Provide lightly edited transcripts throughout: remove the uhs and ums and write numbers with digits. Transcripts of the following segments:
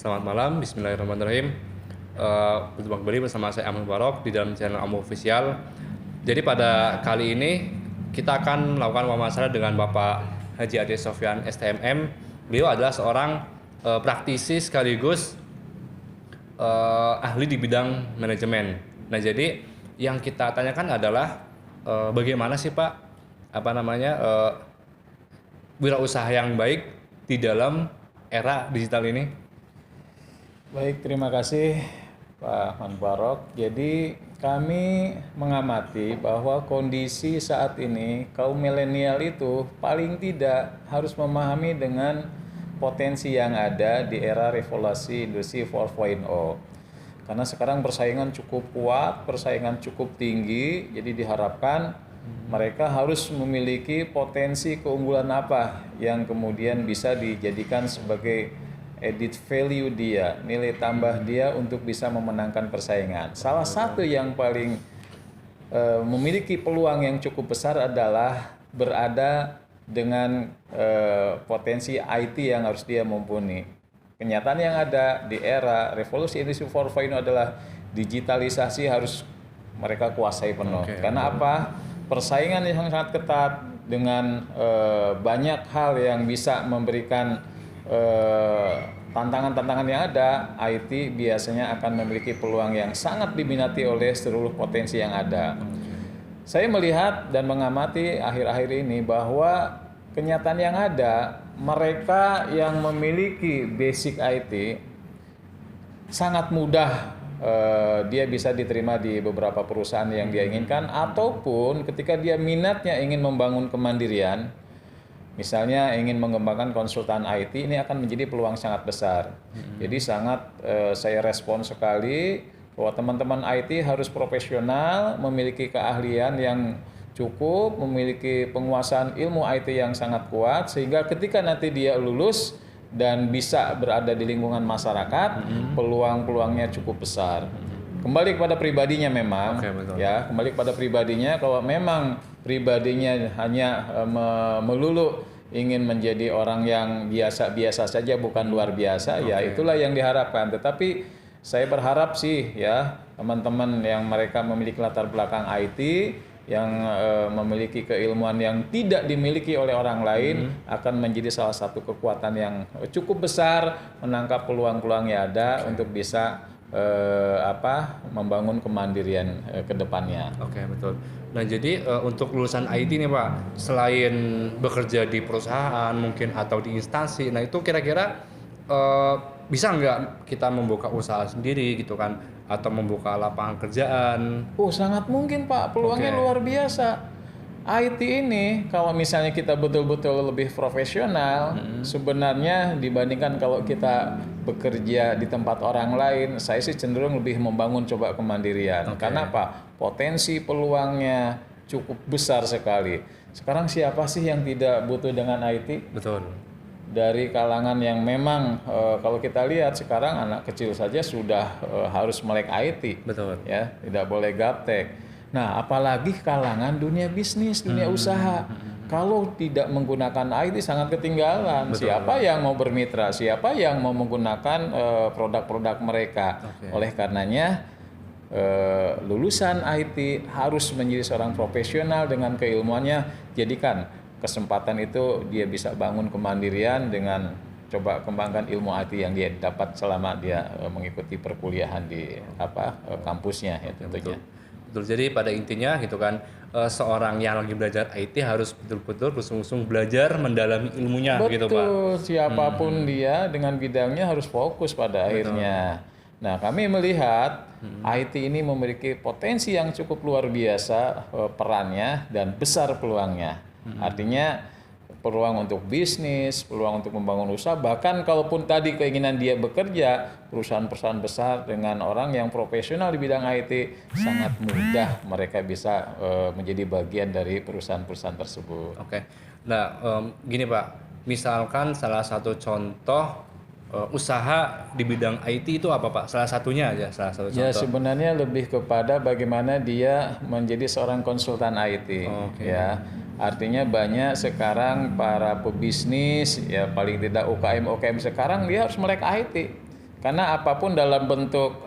Selamat malam, Bismillahirrahmanirrahim. Berjumpa kembali bersama saya Ahmad Barok di dalam channel Amo Official. Jadi pada kali ini kita akan melakukan wawancara dengan Bapak Haji Ade Sofyan STMM. Beliau adalah seorang praktisi sekaligus ahli di bidang manajemen. Nah, jadi yang kita tanyakan adalah bagaimana sih Pak wirausaha yang baik di dalam era digital ini? Baik, terima kasih Pak Manbarok. Jadi kami mengamati bahwa kondisi saat ini kaum milenial itu paling tidak harus memahami dengan potensi yang ada di era revolusi industri 4.0. Karena sekarang persaingan cukup kuat, persaingan cukup tinggi, jadi diharapkan mereka harus memiliki potensi keunggulan apa yang kemudian bisa dijadikan sebagai added value dia, nilai tambah dia untuk bisa memenangkan persaingan. Salah satu yang paling memiliki peluang yang cukup besar adalah berada dengan potensi IT yang harus dia mumpuni. Kenyataan yang ada di era revolusi industri 4.0 adalah digitalisasi harus mereka kuasai penuh. Karena apa? Persaingan yang sangat ketat dengan banyak hal yang bisa memberikan tantangan-tantangan yang ada, IT biasanya akan memiliki peluang yang sangat diminati oleh seluruh potensi yang ada. Saya melihat dan mengamati akhir-akhir ini bahwa kenyataan yang ada, mereka yang memiliki basic IT sangat mudah dia bisa diterima di beberapa perusahaan yang dia inginkan, ataupun ketika dia minatnya ingin membangun kemandirian, misalnya ingin mengembangkan konsultan IT, ini akan menjadi peluang sangat besar. Jadi sangat saya respon sekali bahwa teman-teman IT harus profesional, memiliki keahlian yang cukup, memiliki penguasaan ilmu IT yang sangat kuat, sehingga ketika nanti dia lulus dan bisa berada di lingkungan masyarakat, peluang-peluangnya cukup besar. Kembali kepada pribadinya memang, ya kembali kepada pribadinya. Kalau memang pribadinya hanya melulu ingin menjadi orang yang biasa-biasa saja, bukan luar biasa, ya itulah yang diharapkan. Tetapi saya berharap sih ya teman-teman yang mereka memiliki latar belakang IT, yang memiliki keilmuan yang tidak dimiliki oleh orang lain, akan menjadi salah satu kekuatan yang cukup besar menangkap peluang-peluang yang ada untuk bisa membangun kemandirian ke depannya. Oke, betul. Nah, jadi untuk lulusan IT nih Pak, selain bekerja di perusahaan mungkin atau di instansi, nah itu kira-kira bisa nggak kita membuka usaha sendiri gitu kan, atau membuka lapangan kerjaan? Oh, sangat mungkin Pak, peluangnya luar biasa. IT ini kalau misalnya kita betul-betul lebih profesional, sebenarnya dibandingkan kalau kita bekerja di tempat orang lain, saya sih cenderung lebih membangun coba kemandirian. Karena apa? Potensi peluangnya cukup besar sekali. Sekarang siapa sih yang tidak butuh dengan IT? Betul. Dari kalangan yang memang kalau kita lihat sekarang anak kecil saja sudah harus melek IT. Betul. Ya, tidak boleh gaptek. Nah, apalagi kalangan dunia bisnis, dunia usaha. Kalau tidak menggunakan IT sangat ketinggalan. Betul. Siapa yang mau bermitra? Siapa yang mau menggunakan produk-produk mereka? Oleh karenanya lulusan IT harus menjadi seorang profesional dengan keilmuannya. Jadikan kesempatan itu dia bisa bangun kemandirian dengan coba kembangkan ilmu IT yang dia dapat selama dia mengikuti perkuliahan di kampusnya ya tentunya. Betul, jadi pada intinya gitu kan, seorang yang lagi belajar IT harus betul-betul bersungguh-sungguh belajar mendalami ilmunya. Betul, gitu Pak. siapapun dia dengan bidangnya harus fokus pada akhirnya. Nah, kami melihat IT ini memiliki potensi yang cukup luar biasa perannya dan besar peluangnya. Artinya peluang untuk bisnis, peluang untuk membangun usaha, bahkan kalaupun tadi keinginan dia bekerja, perusahaan-perusahaan besar dengan orang yang profesional di bidang IT, sangat mudah mereka bisa menjadi bagian dari perusahaan-perusahaan tersebut. Oke. Nah, gini Pak, misalkan salah satu contoh usaha di bidang IT itu apa Pak? Salah satunya aja, salah satu contoh. Ya, sebenarnya lebih kepada bagaimana dia menjadi seorang konsultan IT. Ya, artinya banyak sekarang para pebisnis, ya paling tidak UKM sekarang dia harus melek IT. Karena apapun dalam bentuk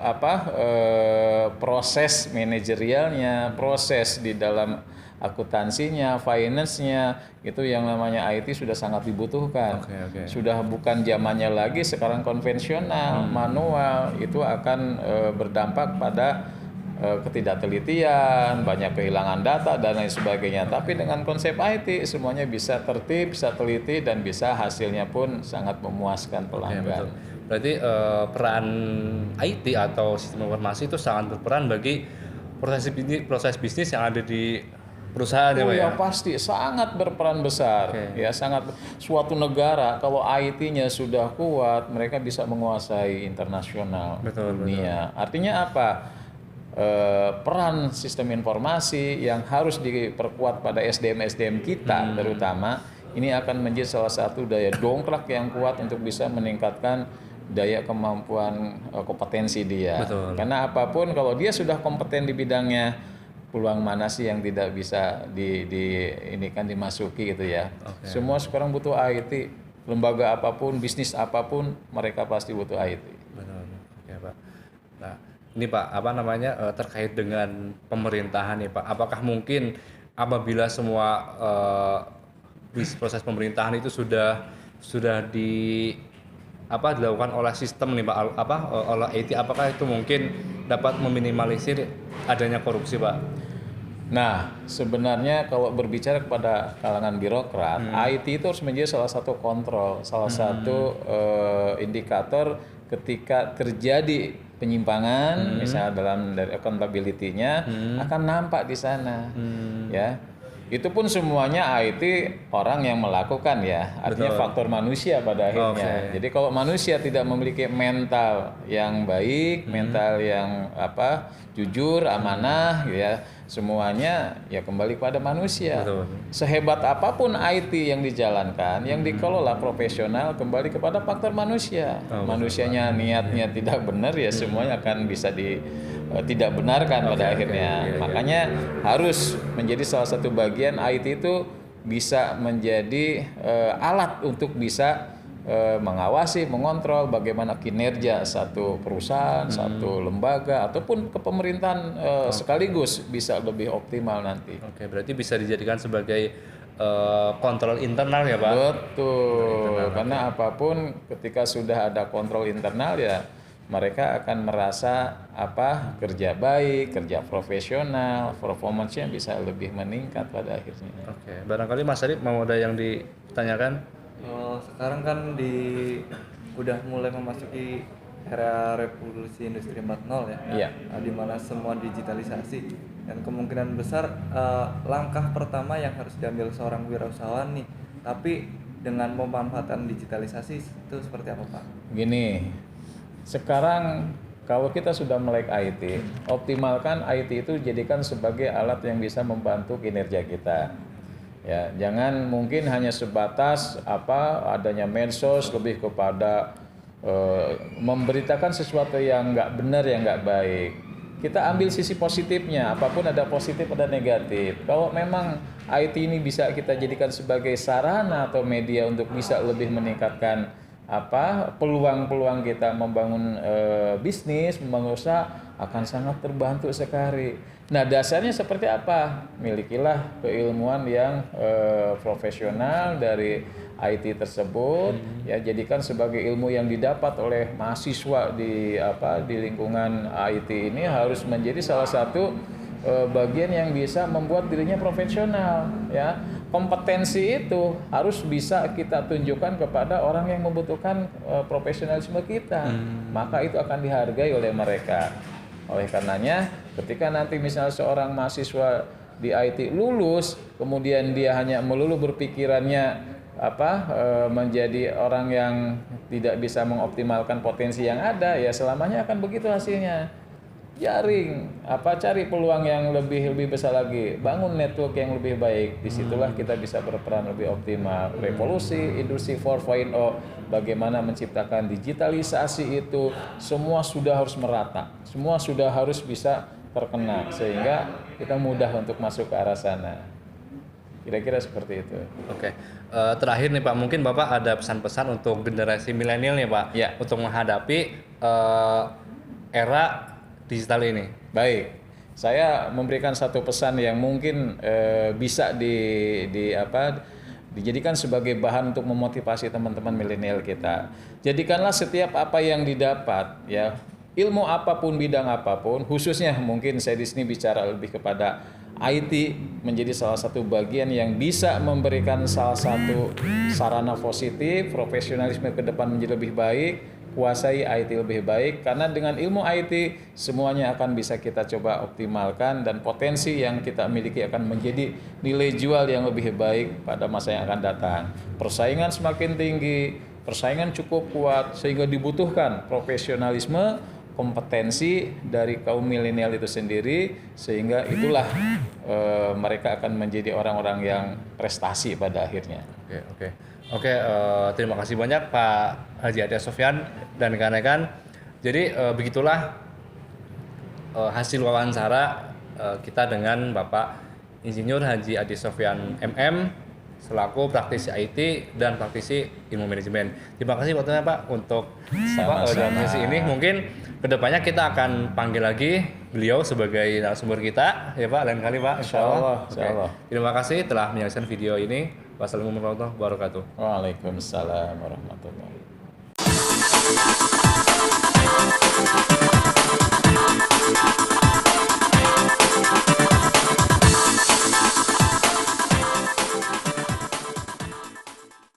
proses manajerialnya, proses di dalam akuntansinya, finance-nya, itu yang namanya IT sudah sangat dibutuhkan. Sudah bukan zamannya lagi sekarang konvensional, manual, itu akan berdampak pada ketidaktelitian, banyak kehilangan data dan lain sebagainya. Tapi dengan konsep IT semuanya bisa tertib, bisa teliti dan bisa hasilnya pun sangat memuaskan pelanggan. Berarti peran IT atau sistem informasi itu sangat berperan bagi proses bisnis yang ada di perusahaan ya Pak ya? Pasti sangat berperan besar. Ya, sangat. Suatu negara kalau IT-nya sudah kuat, mereka bisa menguasai internasional dunia. Artinya apa? Peran sistem informasi yang harus diperkuat pada SDM kita terutama ini akan menjadi salah satu daya dongkrak yang kuat untuk bisa meningkatkan daya kemampuan kompetensi dia. Karena apapun kalau dia sudah kompeten di bidangnya, peluang mana sih yang tidak bisa dimasuki gitu ya. Semua sekarang butuh IT. Lembaga apapun, bisnis apapun, mereka pasti butuh IT. Oke Pak. Nah, ini Pak, terkait dengan pemerintahan nih Pak, apakah mungkin apabila semua proses pemerintahan itu sudah dilakukan oleh sistem nih Pak, oleh IT, apakah itu mungkin dapat meminimalisir adanya korupsi Pak? Nah, sebenarnya kalau berbicara kepada kalangan birokrat, IT itu harus menjadi salah satu kontrol, salah satu indikator ketika terjadi penyimpangan, misalnya dari accountability-nya akan nampak di sana, ya. Itu pun semuanya IT orang yang melakukan ya, artinya faktor manusia pada akhirnya. Jadi kalau manusia tidak memiliki mental yang baik, mental yang jujur, amanah, ya semuanya ya kembali pada manusia. Sehebat apapun IT yang dijalankan, yang dikelola profesional, kembali kepada faktor manusia. Manusianya niatnya tidak benar ya semuanya akan bisa tidak benarkan pada akhirnya. Makanya harus menjadi salah satu bagian IT itu bisa menjadi alat untuk bisa mengawasi, mengontrol bagaimana kinerja satu perusahaan, satu lembaga ataupun kepemerintahan sekaligus bisa lebih optimal nanti. Berarti bisa dijadikan sebagai kontrol internal ya Pak? Betul, karena apapun ketika sudah ada kontrol internal ya mereka akan merasa kerja baik, kerja profesional, performance-nya bisa lebih meningkat pada akhirnya. Barangkali Mas Arif mau ada yang ditanyakan? Sekarang kan udah mulai memasuki era revolusi industri 4.0 ya. Iya. Di mana semua digitalisasi dan kemungkinan besar langkah pertama yang harus diambil seorang wirausahawan nih, tapi dengan memanfaatkan digitalisasi itu seperti apa Pak? Gini. Sekarang kalau kita sudah melek IT, optimalkan IT itu jadikan sebagai alat yang bisa membantu kinerja kita. Ya, jangan mungkin hanya sebatas adanya medsos lebih kepada memberitakan sesuatu yang nggak benar, yang nggak baik. Kita ambil sisi positifnya, apapun ada positif ada negatif. Kalau memang IT ini bisa kita jadikan sebagai sarana atau media untuk bisa lebih meningkatkan peluang-peluang kita membangun bisnis, membangun usaha akan sangat terbantu sekali. Nah, dasarnya seperti apa? Milikilah keilmuan yang profesional dari IT tersebut, ya jadikan sebagai ilmu yang didapat oleh mahasiswa di lingkungan IT ini harus menjadi salah satu bagian yang bisa membuat dirinya profesional, ya. Kompetensi itu harus bisa kita tunjukkan kepada orang yang membutuhkan profesionalisme kita. Maka itu akan dihargai oleh mereka. Oleh karenanya, ketika nanti misalnya seorang mahasiswa di IT lulus, kemudian dia hanya melulu berpikirannya menjadi orang yang tidak bisa mengoptimalkan potensi yang ada, ya selamanya akan begitu hasilnya. Jaring, cari peluang yang lebih besar lagi, bangun network yang lebih baik. Disitulah kita bisa berperan lebih optimal. Revolusi industri 4.0, bagaimana menciptakan digitalisasi itu, semua sudah harus merata, semua sudah harus bisa terkena sehingga kita mudah untuk masuk ke arah sana. Kira-kira seperti itu. Terakhir nih Pak, mungkin Bapak ada pesan-pesan untuk generasi milenial nih Pak, ya, untuk menghadapi era digital ini? Baik, saya memberikan satu pesan yang mungkin bisa dijadikan sebagai bahan untuk memotivasi teman-teman milenial kita. Jadikanlah setiap apa yang didapat, ya, ilmu apapun, bidang apapun, khususnya mungkin saya di sini bicara lebih kepada IT, menjadi salah satu bagian yang bisa memberikan salah satu sarana positif, profesionalisme ke depan menjadi lebih baik, kuasai IT lebih baik, karena dengan ilmu IT semuanya akan bisa kita coba optimalkan dan potensi yang kita miliki akan menjadi nilai jual yang lebih baik pada masa yang akan datang. Persaingan semakin tinggi, persaingan cukup kuat sehingga dibutuhkan profesionalisme, kompetensi dari kaum milenial itu sendiri, sehingga itulah mereka akan menjadi orang-orang yang prestasi pada akhirnya. Oke, terima kasih banyak Pak Haji Ade Sofyan dan rekan-rekan. Jadi begitulah hasil wawancara kita dengan Bapak Insinyur Haji Ade Sofyan MM selaku praktisi IT dan praktisi ilmu manajemen. Terima kasih waktunya Pak untuk dalam sesi ini. Mungkin kedepannya kita akan panggil lagi beliau sebagai narasumber kita, ya Pak, lain kali Pak. Insyaallah. Terima kasih telah menyaksikan video ini. Wassalamualaikum warahmatullahi wabarakatuh. Waalaikumsalam warahmatullahi wabarakatuh.